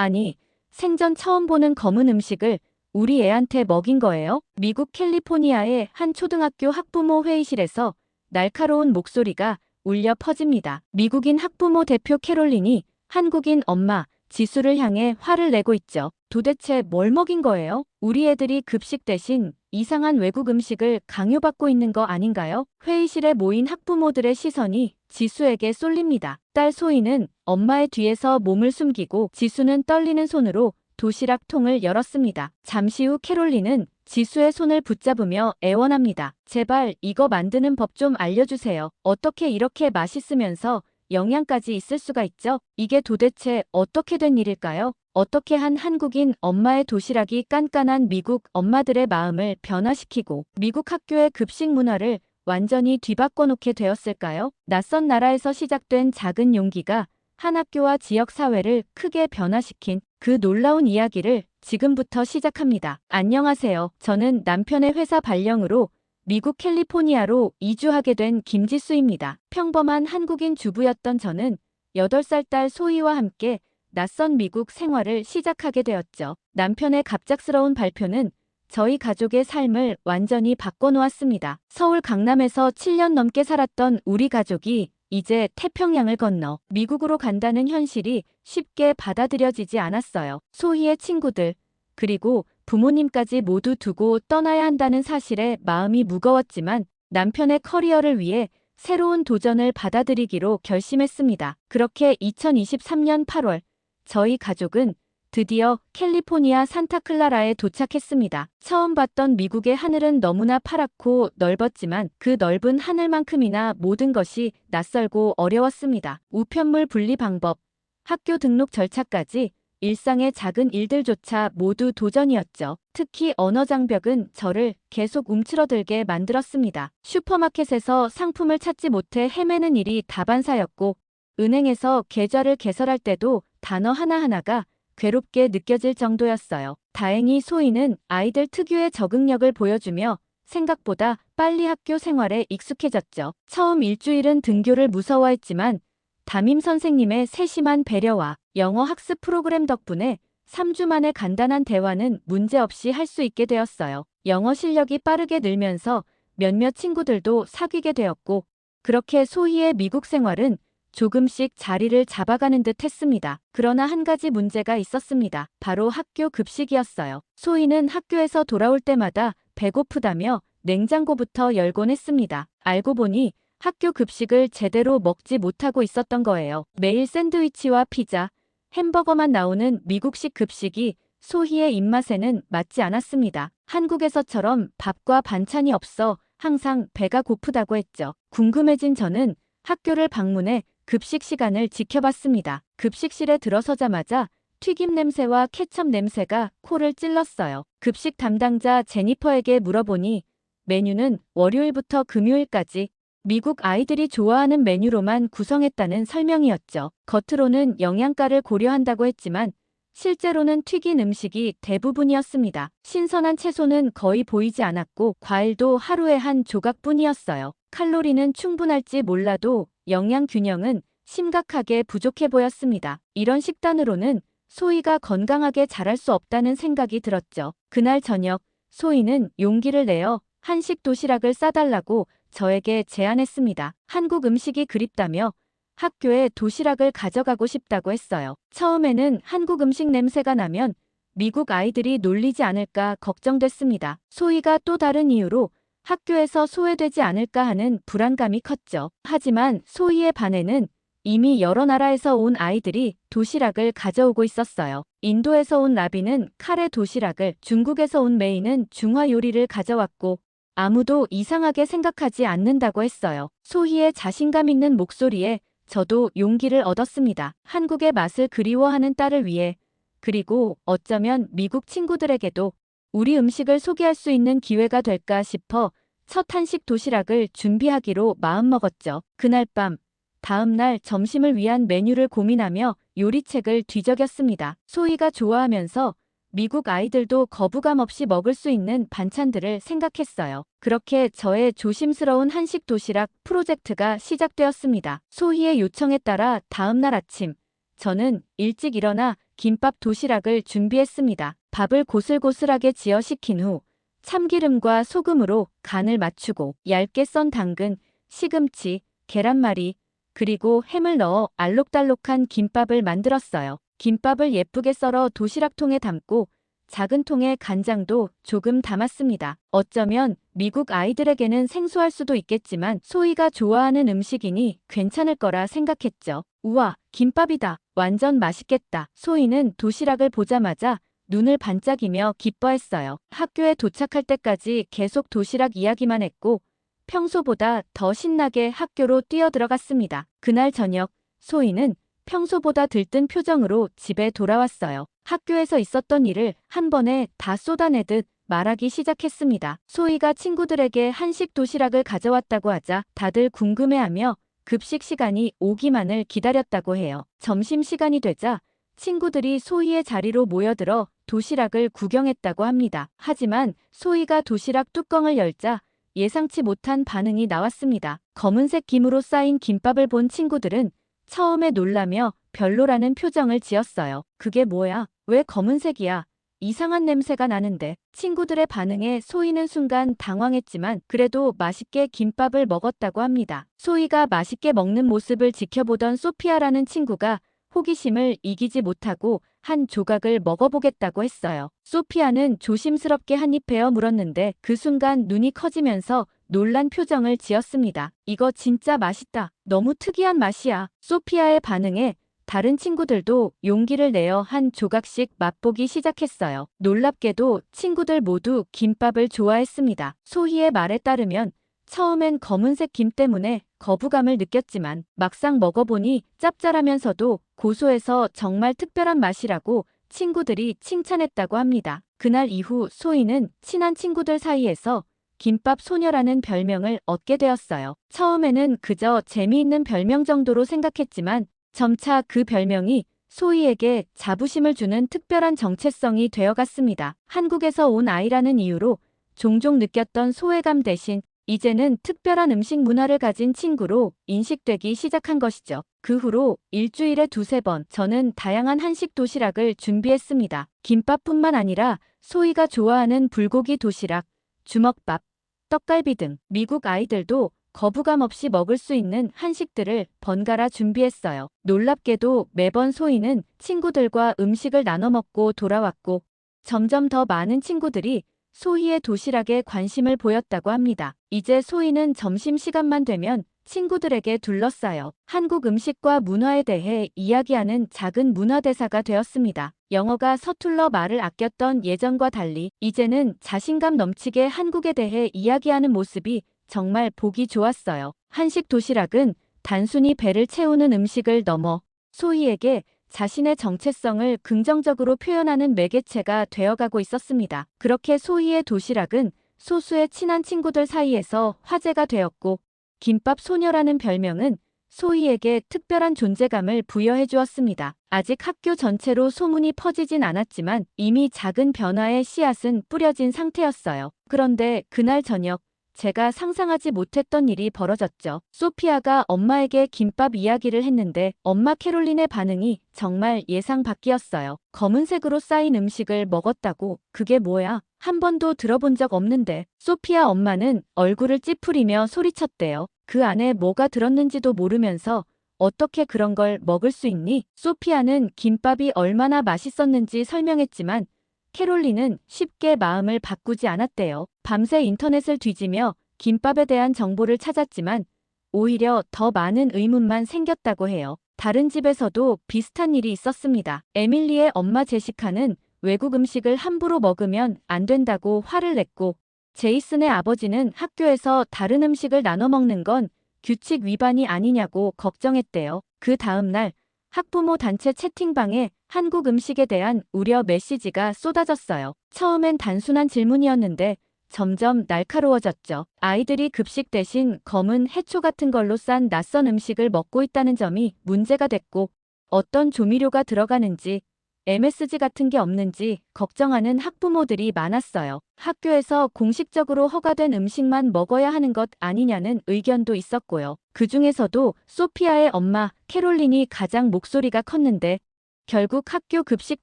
아니, 생전 처음 보는 검은 음식을 우리 애한테 먹인 거예요? 미국 캘리포니아의 한 초등학교 학부모 회의실에서 날카로운 목소리가 울려 퍼집니다. 미국인 학부모 대표 캐롤린이 한국인 엄마, 지수를 향해 화를 내고 있죠. 도대체 뭘 먹인 거예요? 우리 애들이 급식 대신 이상한 외국 음식을 강요받고 있는 거 아닌가요? 회의실에 모인 학부모들의 시선이 지수에게 쏠립니다. 딸 소희는 엄마의 뒤에서 몸을 숨기고 지수는 떨리는 손으로 도시락 통을 열었습니다. 잠시 후 캐롤린은 지수의 손을 붙잡으며 애원합니다. 제발 이거 만드는 법 좀 알려주세요. 어떻게 이렇게 맛있으면서 영양까지 있을 수가 있죠? 이게 도대체 어떻게 된 일일까요? 어떻게 한 한국인 엄마의 도시락이 깐깐한 미국 엄마들의 마음을 변화시키고 미국 학교의 급식 문화를 완전히 뒤바꿔 놓게 되었을까요? 낯선 나라에서 시작된 작은 용기가 한 학교와 지역 사회를 크게 변화시킨 그 놀라운 이야기를 지금부터 시작합니다. 안녕하세요. 저는 남편의 회사 발령으로 미국 캘리포니아로 이주하게 된 김지수입니다. 평범한 한국인 주부였던 저는 8살 딸 소희와 함께 낯선 미국 생활을 시작하게 되었죠. 남편의 갑작스러운 발표는 저희 가족의 삶을 완전히 바꿔놓았습니다. 서울 강남에서 7년 넘게 살았던 우리 가족이 이제 태평양을 건너 미국으로 간다는 현실이 쉽게 받아들여지지 않았어요. 소희의 친구들, 그리고 부모님까지 모두 두고 떠나야 한다는 사실에 마음이 무거웠지만 남편의 커리어를 위해 새로운 도전을 받아들이기로 결심했습니다. 그렇게 2023년 8월, 저희 가족은 드디어 캘리포니아 산타클라라에 도착했습니다. 처음 봤던 미국의 하늘은 너무나 파랗고 넓었지만 그 넓은 하늘만큼이나 모든 것이 낯설고 어려웠습니다. 우편물 분리 방법, 학교 등록 절차까지 일상의 작은 일들조차 모두 도전이었죠. 특히 언어 장벽은 저를 계속 움츠러들게 만들었습니다. 슈퍼마켓에서 상품을 찾지 못해 헤매는 일이 다반사였고 은행에서 계좌를 개설할 때도 단어 하나하나가 괴롭게 느껴질 정도였어요. 다행히 소희는 아이들 특유의 적응력을 보여주며 생각보다 빨리 학교 생활에 익숙해졌죠. 처음 일주일은 등교를 무서워했지만 담임 선생님의 세심한 배려와 영어 학습 프로그램 덕분에 3주 만에 간단한 대화는 문제없이 할 수 있게 되었어요. 영어 실력이 빠르게 늘면서 몇몇 친구들도 사귀게 되었고 그렇게 소희의 미국 생활은 조금씩 자리를 잡아가는 듯 했습니다. 그러나 한 가지 문제가 있었습니다. 바로 학교 급식이었어요. 소희는 학교에서 돌아올 때마다 배고프다며 냉장고부터 열곤 했습니다. 알고 보니 학교 급식을 제대로 먹지 못하고 있었던 거예요. 매일 샌드위치와 피자, 햄버거만 나오는 미국식 급식이 소희의 입맛에는 맞지 않았습니다. 한국에서처럼 밥과 반찬이 없어 항상 배가 고프다고 했죠. 궁금해진 저는 학교를 방문해 급식 시간을 지켜봤습니다. 급식실에 들어서자마자 튀김 냄새와 케첩 냄새가 코를 찔렀어요. 급식 담당자 제니퍼에게 물어보니 메뉴는 월요일부터 금요일까지 미국 아이들이 좋아하는 메뉴로만 구성했다는 설명이었죠. 겉으로는 영양가를 고려한다고 했지만 실제로는 튀긴 음식이 대부분이었습니다. 신선한 채소는 거의 보이지 않았고 과일도 하루에 한 조각뿐이었어요. 칼로리는 충분할지 몰라도 영양 균형은 심각하게 부족해 보였습니다. 이런 식단으로는 소희가 건강하게 자랄 수 없다는 생각이 들었죠. 그날 저녁 소희는 용기를 내어 한식 도시락을 싸달라고 저에게 제안했습니다. 한국 음식이 그립다며 학교에 도시락을 가져가고 싶다고 했어요. 처음에는 한국 음식 냄새가 나면 미국 아이들이 놀리지 않을까 걱정됐습니다. 소희가 또 다른 이유로 학교에서 소외되지 않을까 하는 불안감이 컸죠. 하지만 소희의 반에는 이미 여러 나라에서 온 아이들이 도시락을 가져오고 있었어요. 인도에서 온 라비는 카레 도시락을, 중국에서 온 메이는 중화 요리를 가져왔고 아무도 이상하게 생각하지 않는다고 했어요. 소희의 자신감 있는 목소리에 저도 용기를 얻었습니다. 한국의 맛을 그리워하는 딸을 위해, 그리고 어쩌면 미국 친구들에게도 우리 음식을 소개할 수 있는 기회가 될까 싶어 첫 한식 도시락을 준비하기로 마음먹었죠. 그날 밤, 다음 날 점심을 위한 메뉴를 고민하며 요리책을 뒤적였습니다. 소희가 좋아하면서 미국 아이들도 거부감 없이 먹을 수 있는 반찬들을 생각했어요. 그렇게 저의 조심스러운 한식 도시락 프로젝트가 시작되었습니다. 소희의 요청에 따라 다음 날 아침, 저는 일찍 일어나 김밥 도시락을 준비했습니다. 밥을 고슬고슬하게 지어 식힌 후 참기름과 소금으로 간을 맞추고 얇게 썬 당근, 시금치, 계란말이, 그리고 햄을 넣어 알록달록한 김밥을 만들었어요. 김밥을 예쁘게 썰어 도시락통에 담고 작은 통에 간장도 조금 담았습니다. 어쩌면 미국 아이들에게는 생소할 수도 있겠지만 소희가 좋아하는 음식이니 괜찮을 거라 생각했죠. 우와, 김밥이다. 완전 맛있겠다. 소희는 도시락을 보자마자 눈을 반짝이며 기뻐했어요. 학교에 도착할 때까지 계속 도시락 이야기만 했고 평소보다 더 신나게 학교로 뛰어들어갔습니다. 그날 저녁, 소희는 평소보다 들뜬 표정으로 집에 돌아왔어요. 학교에서 있었던 일을 한 번에 다 쏟아내듯 말하기 시작했습니다. 소희가 친구들에게 한식 도시락을 가져왔다고 하자 다들 궁금해하며 급식 시간이 오기만을 기다렸다고 해요. 점심시간이 되자 친구들이 소희의 자리로 모여들어 도시락을 구경했다고 합니다. 하지만 소희가 도시락 뚜껑을 열자 예상치 못한 반응이 나왔습니다. 검은색 김으로 쌓인 김밥을 본 친구들은 처음에 놀라며 별로라는 표정을 지었어요. 그게 뭐야? 왜 검은색이야? 이상한 냄새가 나는데. 친구들의 반응에 소희는 순간 당황했지만 그래도 맛있게 김밥을 먹었다고 합니다. 소희가 맛있게 먹는 모습을 지켜보던 소피아라는 친구가 호기심을 이기지 못하고 한 조각을 먹어보겠다고 했어요. 소피아는 조심스럽게 한 입 베어 물었는데 그 순간 눈이 커지면서 놀란 표정을 지었습니다. 이거 진짜 맛있다. 너무 특이한 맛이야. 소피아의 반응에 다른 친구들도 용기를 내어 한 조각씩 맛보기 시작했어요. 놀랍게도 친구들 모두 김밥을 좋아했습니다. 소희의 말에 따르면 처음엔 검은색 김 때문에 거부감을 느꼈지만 막상 먹어보니 짭짤하면서도 고소해서 정말 특별한 맛이라고 친구들이 칭찬했다고 합니다. 그날 이후 소희는 친한 친구들 사이에서 김밥 소녀라는 별명을 얻게 되었어요. 처음에는 그저 재미있는 별명 정도로 생각했지만 점차 그 별명이 소희에게 자부심을 주는 특별한 정체성이 되어갔습니다. 한국에서 온 아이라는 이유로 종종 느꼈던 소외감 대신 이제는 특별한 음식 문화를 가진 친구로 인식되기 시작한 것이죠. 그 후로 일주일에 두세 번 저는 다양한 한식 도시락을 준비했습니다. 김밥뿐만 아니라 소희가 좋아하는 불고기 도시락, 주먹밥, 떡갈비 등 미국 아이들도 거부감 없이 먹을 수 있는 한식들을 번갈아 준비했어요. 놀랍게도 매번 소희는 친구들과 음식을 나눠 먹고 돌아왔고 점점 더 많은 친구들이 소희의 도시락에 관심을 보였다고 합니다. 이제 소희는 점심시간만 되면 친구들에게 둘러싸여 한국 음식과 문화에 대해 이야기하는 작은 문화대사가 되었습니다. 영어가 서툴러 말을 아꼈던 예전과 달리 이제는 자신감 넘치게 한국에 대해 이야기하는 모습이 정말 보기 좋았어요. 한식 도시락은 단순히 배를 채우는 음식을 넘어 소희에게 자신의 정체성을 긍정적으로 표현하는 매개체가 되어가고 있었습니다. 그렇게 소희의 도시락은 소수의 친한 친구들 사이에서 화제가 되었고 김밥 소녀라는 별명은 소희에게 특별한 존재감을 부여해 주었습니다. 아직 학교 전체로 소문이 퍼지진 않았지만 이미 작은 변화의 씨앗은 뿌려진 상태였어요. 그런데 그날 저녁 제가 상상하지 못했던 일이 벌어졌죠. 소피아가 엄마에게 김밥 이야기를 했는데 엄마 캐롤린의 반응이 정말 예상 밖이었어요. 검은색으로 쌓인 음식을 먹었다고? 그게 뭐야? 한 번도 들어본 적 없는데. 소피아 엄마는 얼굴을 찌푸리며 소리쳤대요. 그 안에 뭐가 들었는지도 모르면서 어떻게 그런 걸 먹을 수 있니? 소피아는 김밥이 얼마나 맛있었는지 설명했지만 캐롤린은 쉽게 마음을 바꾸지 않았대요. 밤새 인터넷을 뒤지며 김밥에 대한 정보를 찾았지만 오히려 더 많은 의문만 생겼다고 해요. 다른 집에서도 비슷한 일이 있었습니다. 에밀리의 엄마 제시카는 외국 음식을 함부로 먹으면 안 된다고 화를 냈고 제이슨의 아버지는 학교에서 다른 음식을 나눠 먹는 건 규칙 위반이 아니냐고 걱정했대요. 그 다음 날 학부모 단체 채팅방에 한국 음식에 대한 우려 메시지가 쏟아졌어요. 처음엔 단순한 질문이었는데 점점 날카로워졌죠. 아이들이 급식 대신 검은 해초 같은 걸로 싼 낯선 음식을 먹고 있다는 점이 문제가 됐고 어떤 조미료가 들어가는지 MSG 같은 게 없는지 걱정하는 학부모들이 많았어요. 학교에서 공식적으로 허가된 음식만 먹어야 하는 것 아니냐는 의견도 있었고요. 그중에서도 소피아의 엄마 캐롤린이 가장 목소리가 컸는데 결국 학교 급식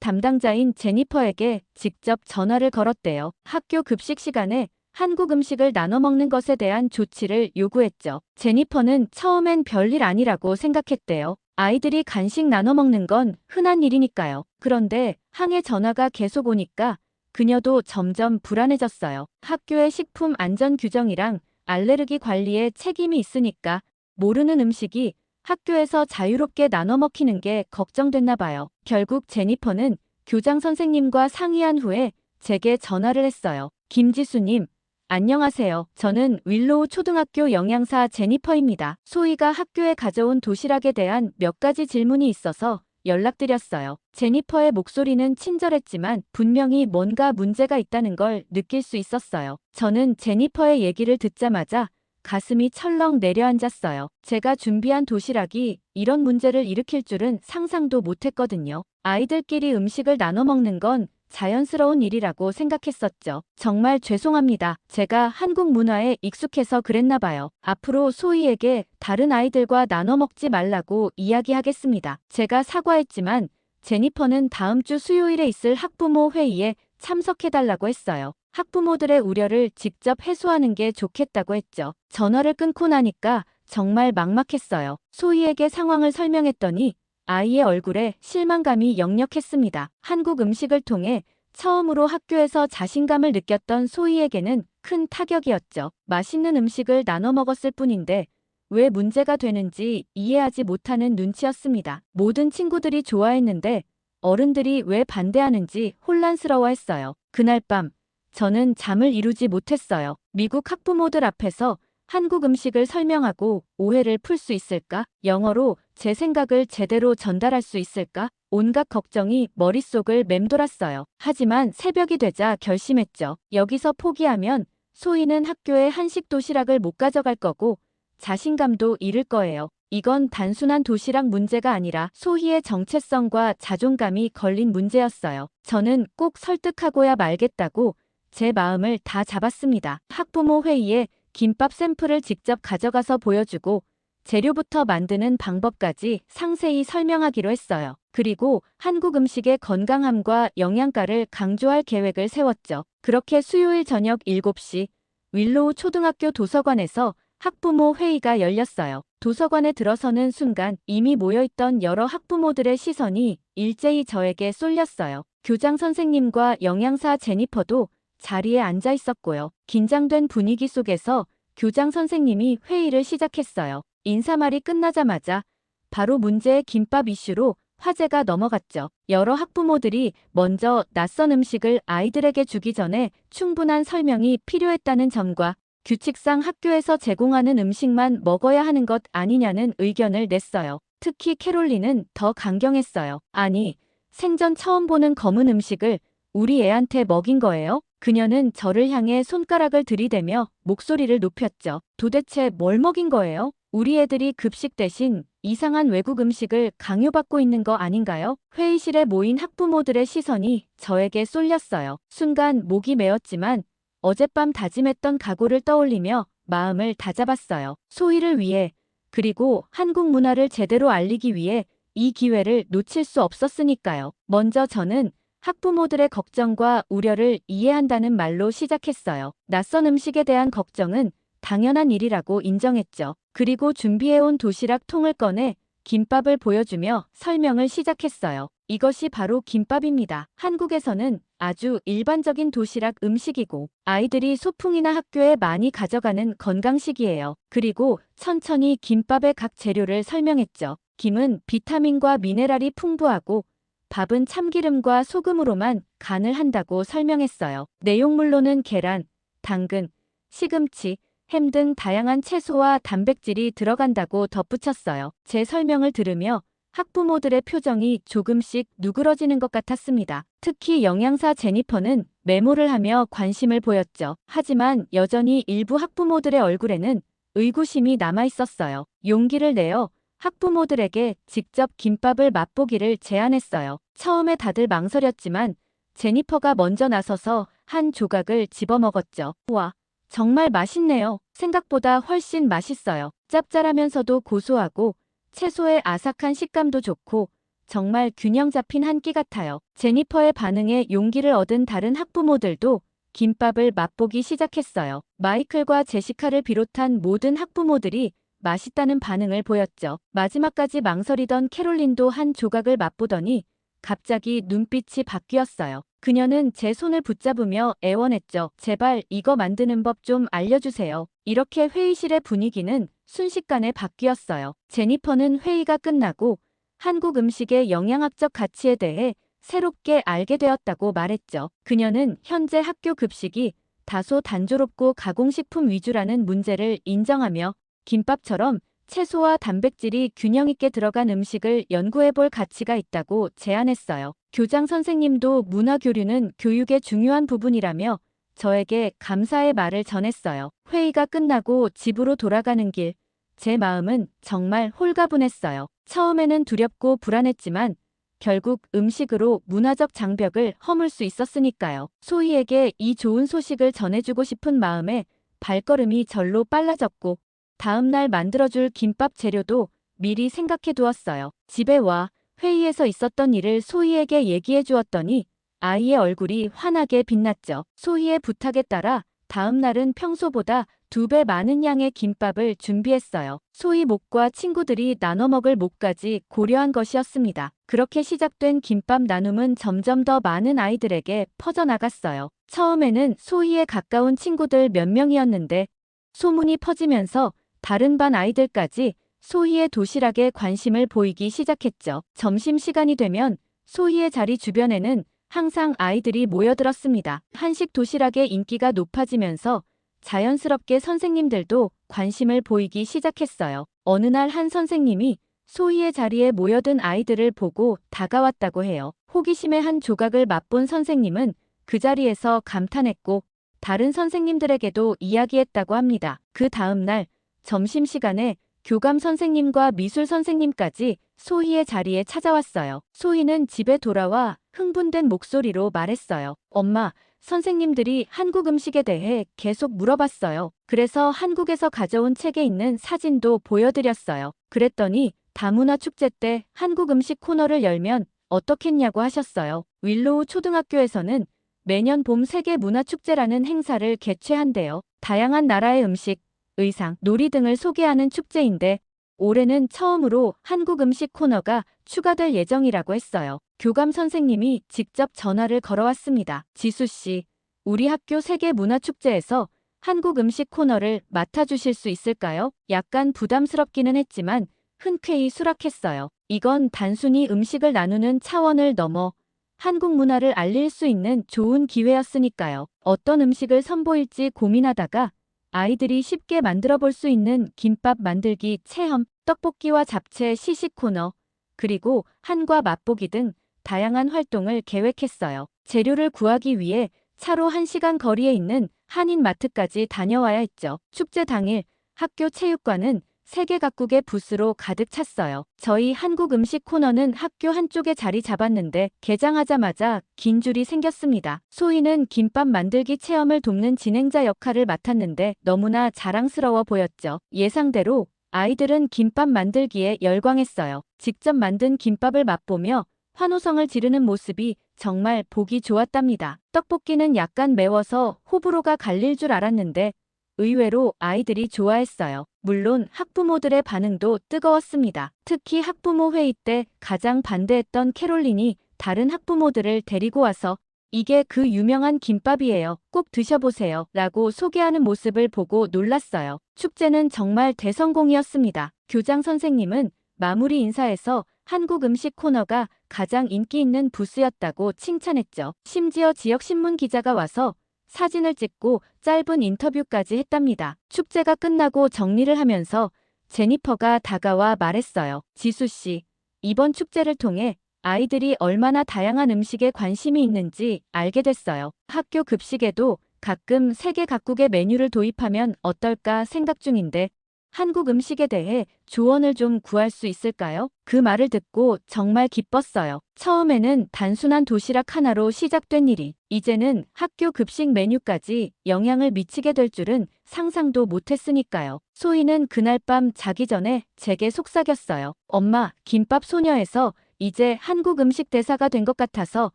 담당자인 제니퍼에게 직접 전화를 걸었대요. 학교 급식 시간에 한국 음식을 나눠 먹는 것에 대한 조치를 요구했죠. 제니퍼는 처음엔 별일 아니라고 생각했대요. 아이들이 간식 나눠 먹는 건 흔한 일이니까요. 그런데 항해 전화가 계속 오니까 그녀도 점점 불안해졌어요. 학교의 식품 안전 규정이랑 알레르기 관리에 책임이 있으니까 모르는 음식이 학교에서 자유롭게 나눠 먹히는 게 걱정됐나 봐요. 결국 제니퍼는 교장 선생님과 상의한 후에 제게 전화를 했어요. 김지수님, 안녕하세요. 저는 윌로우 초등학교 영양사 제니퍼입니다. 소희가 학교에 가져온 도시락에 대한 몇 가지 질문이 있어서 연락드렸어요. 제니퍼의 목소리는 친절했지만 분명히 뭔가 문제가 있다는 걸 느낄 수 있었어요. 저는 제니퍼의 얘기를 듣자마자 가슴이 철렁 내려앉았어요. 제가 준비한 도시락이 이런 문제를 일으킬 줄은 상상도 못했거든요. 아이들끼리 음식을 나눠 먹는 건 자연스러운 일이라고 생각했었죠. 정말 죄송합니다. 제가 한국 문화에 익숙해서 그랬나 봐요. 앞으로 소희에게 다른 아이들과 나눠 먹지 말라고 이야기하겠습니다. 제가 사과했지만 제니퍼는 다음 주 수요일에 있을 학부모 회의에 참석해달라고 했어요. 학부모들의 우려를 직접 해소하는 게 좋겠다고 했죠. 전화를 끊고 나니까 정말 막막했어요. 소희에게 상황을 설명했더니 아이의 얼굴에 실망감이 역력했습니다. 한국 음식을 통해 처음으로 학교에서 자신감을 느꼈던 소희에게는 큰 타격이었죠. 맛있는 음식을 나눠 먹었을 뿐인데 왜 문제가 되는지 이해하지 못하는 눈치였습니다. 모든 친구들이 좋아했는데 어른들이 왜 반대하는지 혼란스러워했어요. 그날 밤 저는 잠을 이루지 못했어요. 미국 학부모들 앞에서 한국 음식을 설명하고 오해를 풀 수 있을까? 영어로 제 생각을 제대로 전달할 수 있을까? 온갖 걱정이 머릿속을 맴돌았어요. 하지만 새벽이 되자 결심했죠. 여기서 포기하면 소희는 학교에 한식 도시락을 못 가져갈 거고 자신감도 잃을 거예요. 이건 단순한 도시락 문제가 아니라 소희의 정체성과 자존감이 걸린 문제였어요. 저는 꼭 설득하고야 말겠다고 제 마음을 다 잡았습니다. 학부모 회의에 김밥 샘플을 직접 가져가서 보여주고 재료부터 만드는 방법까지 상세히 설명하기로 했어요. 그리고 한국 음식의 건강함과 영양가를 강조할 계획을 세웠죠. 그렇게 수요일 저녁 7시 윌로우 초등학교 도서관에서 학부모 회의가 열렸어요. 도서관에 들어서는 순간 이미 모여있던 여러 학부모들의 시선이 일제히 저에게 쏠렸어요. 교장 선생님과 영양사 제니퍼도 자리에 앉아 있었고요. 긴장된 분위기 속에서 교장 선생님이 회의를 시작했어요. 인사말이 끝나자마자 바로 문제의 김밥 이슈로 화제가 넘어갔죠. 여러 학부모들이 먼저 낯선 음식을 아이들에게 주기 전에 충분한 설명이 필요했다는 점과 규칙상 학교에서 제공하는 음식만 먹어야 하는 것 아니냐는 의견을 냈어요. 특히 캐롤린은 더 강경했어요. 아니, 생전 처음 보는 검은 음식을 우리 애한테 먹인 거예요? 그녀는 저를 향해 손가락을 들이대며 목소리를 높였죠. 도대체 뭘 먹인 거예요? 우리 애들이 급식 대신 이상한 외국 음식을 강요받고 있는 거 아닌가요? 회의실에 모인 학부모들의 시선이 저에게 쏠렸어요. 순간 목이 메었지만 어젯밤 다짐했던 각오를 떠올리며 마음을 다잡았어요. 소희를 위해, 그리고 한국 문화를 제대로 알리기 위해 이 기회를 놓칠 수 없었으니까요. 먼저 저는 학부모들의 걱정과 우려를 이해한다는 말로 시작했어요. 낯선 음식에 대한 걱정은 당연한 일이라고 인정했죠. 그리고 준비해온 도시락 통을 꺼내 김밥을 보여주며 설명을 시작했어요. 이것이 바로 김밥입니다. 한국에서는 아주 일반적인 도시락 음식이고 아이들이 소풍이나 학교에 많이 가져가는 건강식이에요. 그리고 천천히 김밥의 각 재료를 설명했죠. 김은 비타민과 미네랄이 풍부하고 밥은 참기름과 소금으로만 간을 한다고 설명했어요. 내용물로는 계란, 당근, 시금치, 햄 등 다양한 채소와 단백질이 들어간다고 덧붙였어요. 제 설명을 들으며 학부모들의 표정이 조금씩 누그러지는 것 같았습니다. 특히 영양사 제니퍼는 메모를 하며 관심을 보였죠. 하지만 여전히 일부 학부모들의 얼굴에는 의구심이 남아 있었어요. 용기를 내어 학부모들에게 직접 김밥을 맛보기를 제안했어요. 처음에 다들 망설였지만 제니퍼가 먼저 나서서 한 조각을 집어먹었죠. 와, 정말 맛있네요. 생각보다 훨씬 맛있어요. 짭짤하면서도 고소하고 채소의 아삭한 식감도 좋고 정말 균형 잡힌 한 끼 같아요. 제니퍼의 반응에 용기를 얻은 다른 학부모들도 김밥을 맛보기 시작했어요. 마이클과 제시카를 비롯한 모든 학부모들이 맛있다는 반응을 보였죠. 마지막까지 망설이던 캐롤린도 한 조각을 맛보더니 갑자기 눈빛이 바뀌었어요. 그녀는 제 손을 붙잡으며 애원했죠. 제발 이거 만드는 법 좀 알려주세요. 이렇게 회의실의 분위기는 순식간에 바뀌었어요. 제니퍼는 회의가 끝나고 한국 음식의 영양학적 가치에 대해 새롭게 알게 되었다고 말했죠. 그녀는 현재 학교 급식이 다소 단조롭고 가공식품 위주라는 문제를 인정하며 김밥처럼 채소와 단백질이 균형 있게 들어간 음식을 연구해 볼 가치가 있다고 제안했어요. 교장 선생님도 문화 교류는 교육의 중요한 부분이라며 저에게 감사의 말을 전했어요. 회의가 끝나고 집으로 돌아가는 길, 제 마음은 정말 홀가분했어요. 처음에는 두렵고 불안했지만 결국 음식으로 문화적 장벽을 허물 수 있었으니까요. 소희에게 이 좋은 소식을 전해주고 싶은 마음에 발걸음이 절로 빨라졌고 다음날 만들어줄 김밥 재료도 미리 생각해 두었어요. 집에 와 회의에서 있었던 일을 소희에게 얘기해 주었더니 아이의 얼굴이 환하게 빛났죠. 소희의 부탁에 따라 다음날은 평소보다 2배 많은 양의 김밥을 준비했어요. 소희 목과 친구들이 나눠 먹을 목까지 고려한 것이었습니다. 그렇게 시작된 김밥 나눔은 점점 더 많은 아이들에게 퍼져나갔어요. 처음에는 소희에 가까운 친구들 몇 명이었는데 소문이 퍼지면서 다른 반 아이들까지 소희의 도시락에 관심을 보이기 시작했죠. 점심시간이 되면 소희의 자리 주변에는 항상 아이들이 모여들었습니다. 한식 도시락의 인기가 높아지면서 자연스럽게 선생님들도 관심을 보이기 시작했어요. 어느 날 한 선생님이 소희의 자리에 모여든 아이들을 보고 다가왔다고 해요. 호기심의 한 조각을 맛본 선생님은 그 자리에서 감탄했고 다른 선생님들에게도 이야기했다고 합니다. 그 다음 날 점심시간에 교감 선생님과 미술 선생님까지 소희의 자리에 찾아왔어요. 소희는 집에 돌아와 흥분된 목소리로 말했어요. 엄마, 선생님들이 한국 음식에 대해 계속 물어봤어요. 그래서 한국에서 가져온 책에 있는 사진도 보여드렸어요. 그랬더니 다문화 축제 때 한국 음식 코너를 열면 어떻겠냐고 하셨어요. 윌로우 초등학교에서는 매년 봄 세계문화축제라는 행사를 개최한대요. 다양한 나라의 음식, 의상, 놀이 등을 소개하는 축제인데 올해는 처음으로 한국 음식 코너가 추가될 예정이라고 했어요. 교감 선생님이 직접 전화를 걸어왔습니다. 지수 씨, 우리 학교 세계문화축제에서 한국 음식 코너를 맡아주실 수 있을까요? 약간 부담스럽기는 했지만 흔쾌히 수락했어요. 이건 단순히 음식을 나누는 차원을 넘어 한국 문화를 알릴 수 있는 좋은 기회였으니까요. 어떤 음식을 선보일지 고민하다가 아이들이 쉽게 만들어 볼 수 있는 김밥 만들기 체험, 떡볶이와 잡채 시식 코너, 그리고 한과 맛보기 등 다양한 활동을 계획했어요. 재료를 구하기 위해 차로 1시간 거리에 있는 한인마트까지 다녀와야 했죠. 축제 당일 학교 체육관은 세계 각국의 부스로 가득 찼어요. 저희 한국 음식 코너는 학교 한쪽에 자리 잡았는데 개장하자마자 긴 줄이 생겼습니다. 소희는 김밥 만들기 체험을 돕는 진행자 역할을 맡았는데 너무나 자랑스러워 보였죠. 예상대로 아이들은 김밥 만들기에 열광했어요. 직접 만든 김밥을 맛보며 환호성을 지르는 모습이 정말 보기 좋았답니다. 떡볶이는 약간 매워서 호불호가 갈릴 줄 알았는데 의외로 아이들이 좋아했어요. 물론 학부모들의 반응도 뜨거웠습니다. 특히 학부모 회의 때 가장 반대했던 캐롤린이 다른 학부모들을 데리고 와서 이게 그 유명한 김밥이에요. 꼭 드셔보세요. 라고 소개하는 모습을 보고 놀랐어요. 축제는 정말 대성공이었습니다. 교장 선생님은 마무리 인사에서 한국 음식 코너가 가장 인기 있는 부스였다고 칭찬했죠. 심지어 지역 신문 기자가 와서 사진을 찍고 짧은 인터뷰까지 했답니다. 축제가 끝나고 정리를 하면서 제니퍼가 다가와 말했어요. 지수 씨, 이번 축제를 통해 아이들이 얼마나 다양한 음식에 관심이 있는지 알게 됐어요. 학교 급식에도 가끔 세계 각국의 메뉴를 도입하면 어떨까 생각 중인데 한국 음식에 대해 조언을 좀 구할 수 있을까요? 그 말을 듣고 정말 기뻤어요. 처음에는 단순한 도시락 하나로 시작된 일이 이제는 학교 급식 메뉴까지 영향을 미치게 될 줄은 상상도 못했으니까요. 소희는 그날 밤 자기 전에 제게 속삭였어요. 엄마, 김밥 소녀에서 이제 한국 음식 대사가 된 것 같아서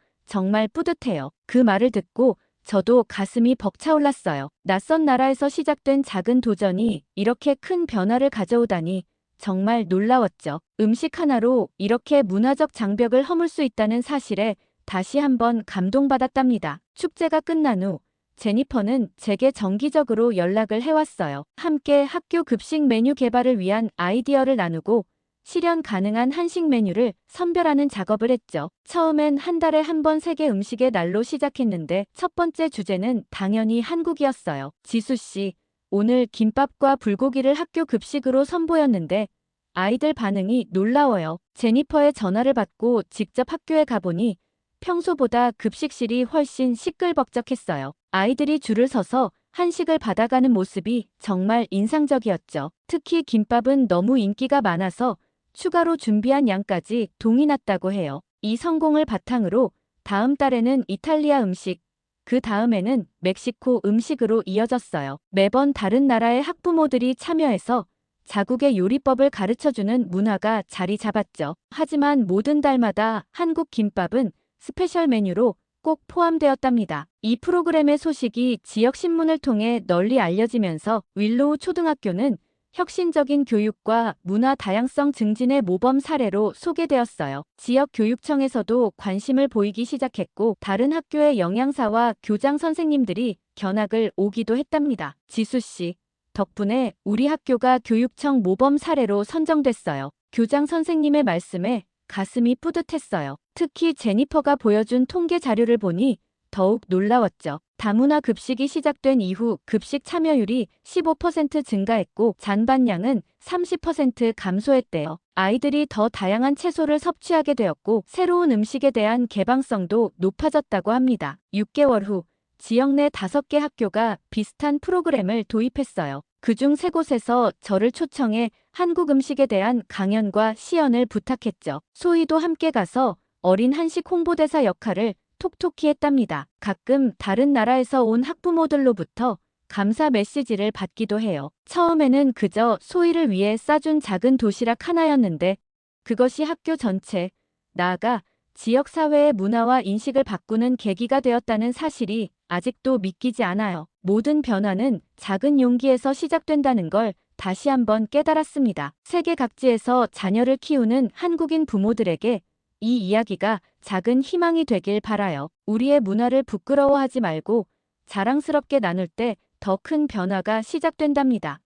정말 뿌듯해요. 그 말을 듣고 저도 가슴이 벅차올랐어요. 낯선 나라에서 시작된 작은 도전이 이렇게 큰 변화를 가져오다니 정말 놀라웠죠. 음식 하나로 이렇게 문화적 장벽을 허물 수 있다는 사실에 다시 한번 감동받았답니다. 축제가 끝난 후 제니퍼는 제게 정기적으로 연락을 해왔어요. 함께 학교 급식 메뉴 개발을 위한 아이디어를 나누고 실현 가능한 한식 메뉴를 선별하는 작업을 했죠. 처음엔 한 달에 한 번 세계 음식의 날로 시작했는데 첫 번째 주제는 당연히 한국이었어요. 지수 씨, 오늘 김밥과 불고기를 학교 급식으로 선보였는데 아이들 반응이 놀라워요. 제니퍼의 전화를 받고 직접 학교에 가보니 평소보다 급식실이 훨씬 시끌벅적했어요. 아이들이 줄을 서서 한식을 받아가는 모습이 정말 인상적이었죠. 특히 김밥은 너무 인기가 많아서 추가로 준비한 양까지 동이 났다고 해요. 이 성공을 바탕으로 다음 달에는 이탈리아 음식, 그 다음에는 멕시코 음식으로 이어졌어요. 매번 다른 나라의 학부모들이 참여해서 자국의 요리법을 가르쳐주는 문화가 자리 잡았죠. 하지만 모든 달마다 한국 김밥은 스페셜 메뉴로 꼭 포함되었답니다. 이 프로그램의 소식이 지역 신문을 통해 널리 알려지면서 윌로우 초등학교는 혁신적인 교육과 문화 다양성 증진의 모범 사례로 소개되었어요. 지역 교육청에서도 관심을 보이기 시작했고 다른 학교의 영양사와 교장 선생님들이 견학을 오기도 했답니다. 지수 씨, 덕분에 우리 학교가 교육청 모범 사례로 선정됐어요. 교장 선생님의 말씀에 가슴이 뿌듯했어요. 특히 제니퍼가 보여준 통계 자료를 보니 더욱 놀라웠죠. 다문화 급식이 시작된 이후 급식 참여율이 15% 증가했고 잔반량은 30% 감소했대요. 아이들이 더 다양한 채소를 섭취하게 되었고 새로운 음식에 대한 개방성도 높아졌다고 합니다. 6개월 후 지역 내 5개 학교가 비슷한 프로그램을 도입했어요. 그중 3곳에서 저를 초청해 한국 음식에 대한 강연과 시연을 부탁했죠. 소희도 함께 가서 어린 한식 홍보대사 역할을 톡톡히 했답니다. 가끔 다른 나라에서 온 학부모들로부터 감사 메시지를 받기도 해요. 처음에는 그저 소희를 위해 싸준 작은 도시락 하나였는데 그것이 학교 전체, 나아가 지역사회의 문화와 인식을 바꾸는 계기가 되었다는 사실이 아직도 믿기지 않아요. 모든 변화는 작은 용기에서 시작된다는 걸 다시 한번 깨달았습니다. 세계 각지에서 자녀를 키우는 한국인 부모들에게 이 이야기가 작은 희망이 되길 바라요. 우리의 문화를 부끄러워하지 말고 자랑스럽게 나눌 때 더 큰 변화가 시작된답니다.